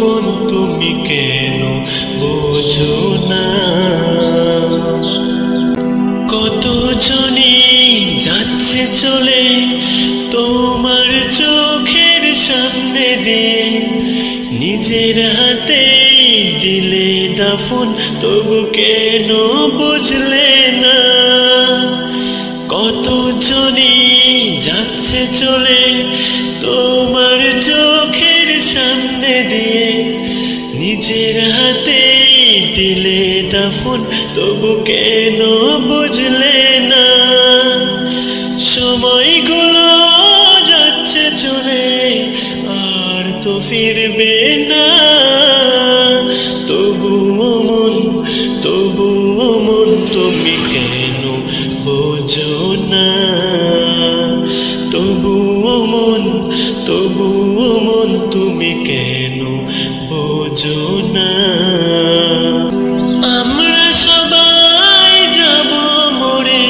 মন তুমি কেন বোঝো না? কতজনই যাচ্ছে চলে তোমার চোখের সামনে দিয়ে, নিজের হাতে দিলে দাফন, তবু কেন বুঝলে না? কতজনই যাচ্ছে চলে তোমার চোখের সামনে দিয়ে, নিজের হাতে দিলে দাফন, তবু কেন বুঝলে না? সময়গুলো যাচ্ছে চলে আর তো ফিরবে না, তবুও মন তুমি কেন বোঝো না? তবুও মন তুমি কেন বোঝো না? আমরা সবাই যাব মরে,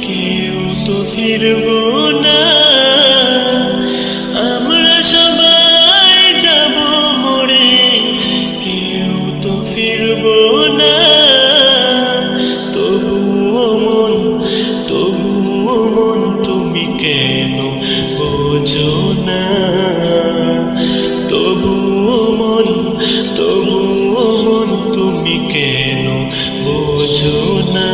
কেউ তো ফিরবো না। আমরা সবাই যাব মরে, কেউ তো ফিরবো না। তবুও মন তুমি কেন বোঝো না? তবুও মন তুমি কেন বোঝো না?